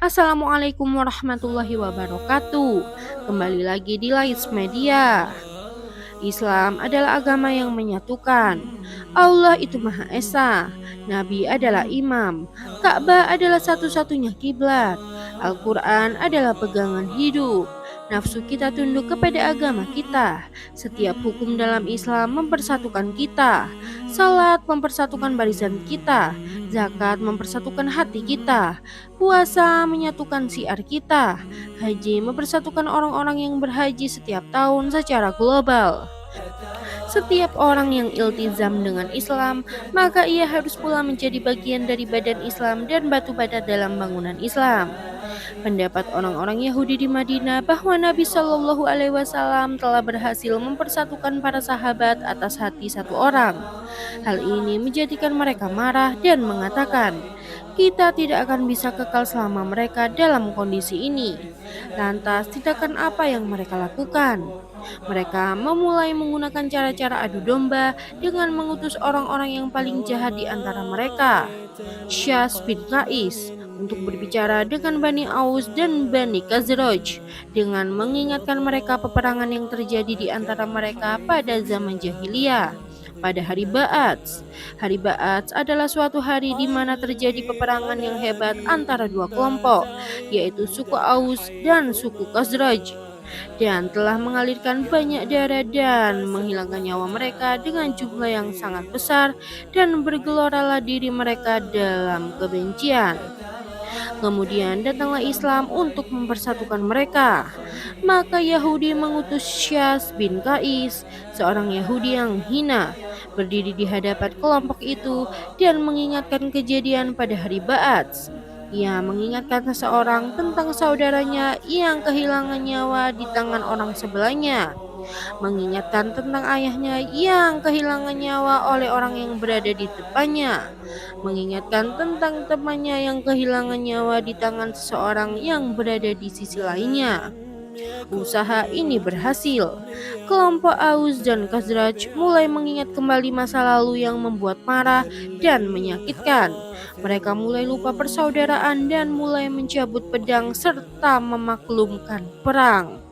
Assalamualaikum warahmatullahi wabarakatuh. Kembali lagi di Lais Media. Islam adalah agama yang menyatukan. Allah itu Maha Esa. Nabi adalah imam. Ka'bah adalah satu-satunya kiblat. Al-Quran adalah pegangan hidup. Nafsu kita tunduk kepada agama kita. Setiap hukum dalam Islam mempersatukan kita. Salat mempersatukan barisan kita. Zakat mempersatukan hati kita. Puasa menyatukan syiar kita. Haji mempersatukan orang-orang yang berhaji setiap tahun secara global. Setiap orang yang iltizam dengan Islam, maka ia harus pula menjadi bagian dari badan Islam dan batu bata dalam bangunan Islam. Pendapat orang-orang Yahudi di Madinah bahwa Nabi Shallallahu Alaihi Wasallam telah berhasil mempersatukan para sahabat atas hati satu orang. Hal ini menjadikan mereka marah dan mengatakan, kita tidak akan bisa kekal selama mereka dalam kondisi ini. Lantas, tindakan apa yang mereka lakukan? Mereka memulai menggunakan cara-cara adu domba dengan mengutus orang-orang yang paling jahat di antara mereka, Syas bin Qais, untuk berbicara dengan Bani Aus dan Bani Khazraj dengan mengingatkan mereka peperangan yang terjadi di antara mereka pada zaman jahiliyah. Pada hari Ba'ats. Hari Ba'ats adalah suatu hari di mana terjadi peperangan yang hebat antara dua kelompok, yaitu suku Aus dan suku Khazraj, dan telah mengalirkan banyak darah dan menghilangkan nyawa mereka dengan jumlah yang sangat besar, dan bergeloralah diri mereka dalam kebencian. Kemudian datanglah Islam untuk mempersatukan mereka. Maka Yahudi mengutus Syas bin Qais, seorang Yahudi yang hina, berdiri di hadapan kelompok itu dan mengingatkan kejadian pada hari Ba'ats. Ia mengingatkan seseorang tentang saudaranya yang kehilangan nyawa di tangan orang sebelahnya, mengingatkan tentang ayahnya yang kehilangan nyawa oleh orang yang berada di depannya, mengingatkan tentang temannya yang kehilangan nyawa di tangan seseorang yang berada di sisi lainnya. Usaha ini berhasil. Kelompok Aus dan Khazraj mulai mengingat kembali masa lalu yang membuat marah dan menyakitkan. Mereka mulai lupa persaudaraan dan mulai mencabut pedang serta memaklumkan perang.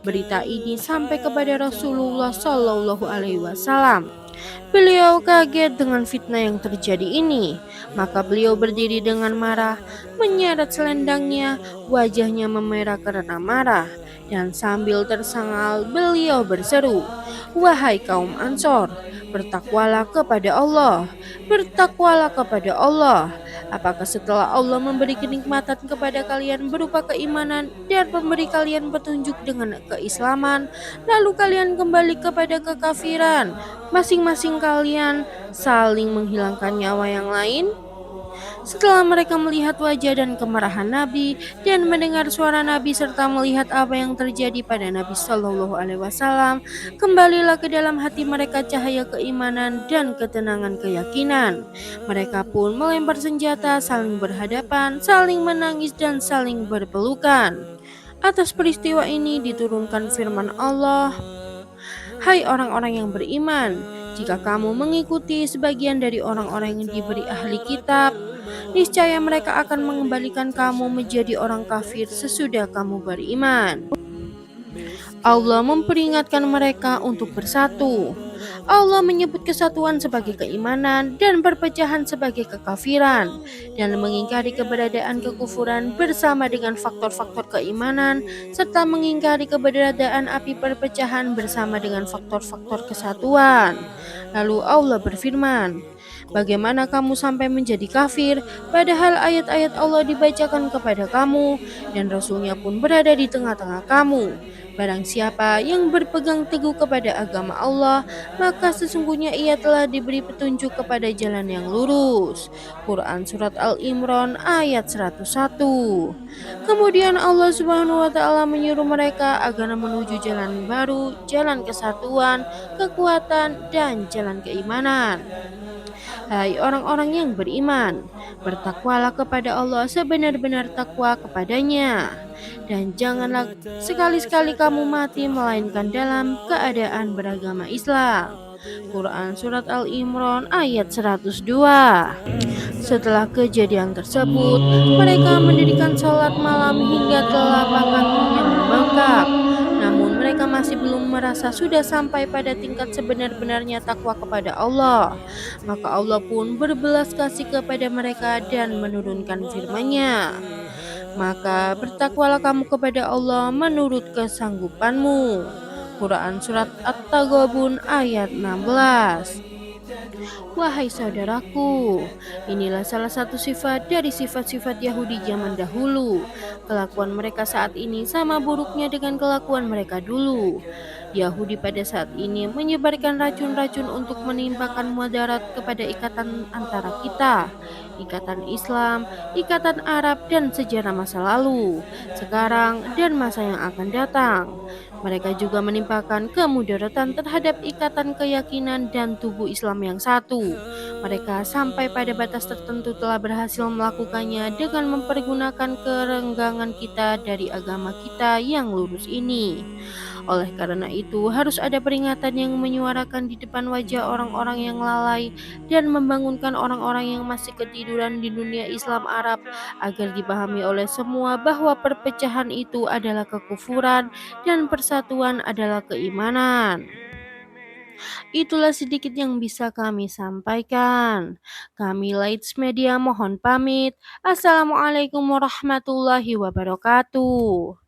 Berita ini sampai kepada Rasulullah Shallallahu Alaihi Wasallam. Beliau kaget dengan fitnah yang terjadi ini, maka beliau berdiri dengan marah, menyeret selendangnya, wajahnya memerah karena marah, dan sambil tersangal beliau berseru, wahai kaum Ansor, bertakwalah kepada Allah, bertakwalah kepada Allah. Apakah setelah Allah memberi kenikmatan kepada kalian berupa keimanan dan memberi kalian petunjuk dengan keislaman, lalu kalian kembali kepada kekafiran, masing-masing kalian saling menghilangkan nyawa yang lain? Setelah mereka melihat wajah dan kemarahan Nabi dan mendengar suara Nabi serta melihat apa yang terjadi pada Nabi Shallallahu Alaihi Wasallam, kembalilah ke dalam hati mereka cahaya keimanan dan ketenangan keyakinan. Mereka pun melempar senjata, saling berhadapan, saling menangis dan saling berpelukan. Atas peristiwa ini diturunkan firman Allah, hai orang-orang yang beriman, jika kamu mengikuti sebagian dari orang-orang yang diberi ahli kitab, niscaya mereka akan mengembalikan kamu menjadi orang kafir sesudah kamu beriman. Allah memperingatkan mereka untuk bersatu. Allah menyebut kesatuan sebagai keimanan dan perpecahan sebagai kekafiran, dan mengingkari keberadaan kekufuran bersama dengan faktor-faktor keimanan, serta mengingkari keberadaan api perpecahan bersama dengan faktor-faktor kesatuan. Lalu Allah berfirman, bagaimana kamu sampai menjadi kafir, padahal ayat-ayat Allah dibacakan kepada kamu, dan Rasulnya pun berada di tengah-tengah kamu. Barang siapa yang berpegang teguh kepada agama Allah, maka sesungguhnya ia telah diberi petunjuk kepada jalan yang lurus. Quran Surat Al-Imran ayat 101. Kemudian Allah Subhanahu wa Ta'ala menyuruh mereka agar menuju jalan baru, jalan kesatuan, kekuatan, dan jalan keimanan. Hai orang-orang yang beriman, bertakwalah kepada Allah sebenar-benar takwa kepadanya, dan janganlah sekali-sekali kamu mati melainkan dalam keadaan beragama Islam. Quran Surat Al-Imran ayat 102. Setelah kejadian tersebut, mereka mendirikan sholat malam hingga telapak kakinya membengkak. Namun mereka masih belum merasa sudah sampai pada tingkat sebenar-benarnya takwa kepada Allah. Maka Allah pun berbelas kasih kepada mereka dan menurunkan firman-Nya. Maka bertakwalah kamu kepada Allah menurut kesanggupanmu. Quran Surat At-Taghabun ayat 16. Wahai saudaraku, inilah salah satu sifat dari sifat-sifat Yahudi zaman dahulu. Kelakuan mereka saat ini sama buruknya dengan kelakuan mereka dulu. Yahudi pada saat ini menyebarkan racun-racun untuk menimpakan mudarat kepada ikatan antara kita, ikatan Islam, ikatan Arab, dan sejarah masa lalu, sekarang, dan masa yang akan datang. Mereka juga menimpakan kemudaratan terhadap ikatan keyakinan dan tubuh Islam yang satu. Mereka sampai pada batas tertentu telah berhasil melakukannya dengan mempergunakan kerenggangan kita dari agama kita yang lurus ini. Oleh karena itu, harus ada peringatan yang menyuarakan di depan wajah orang-orang yang lalai dan membangunkan orang-orang yang masih ketiduran di dunia Islam Arab agar dipahami oleh semua bahwa perpecahan itu adalah kekufuran dan persatuan adalah keimanan. Itulah sedikit yang bisa kami sampaikan. Kami Lights Media mohon pamit. Assalamualaikum warahmatullahi wabarakatuh.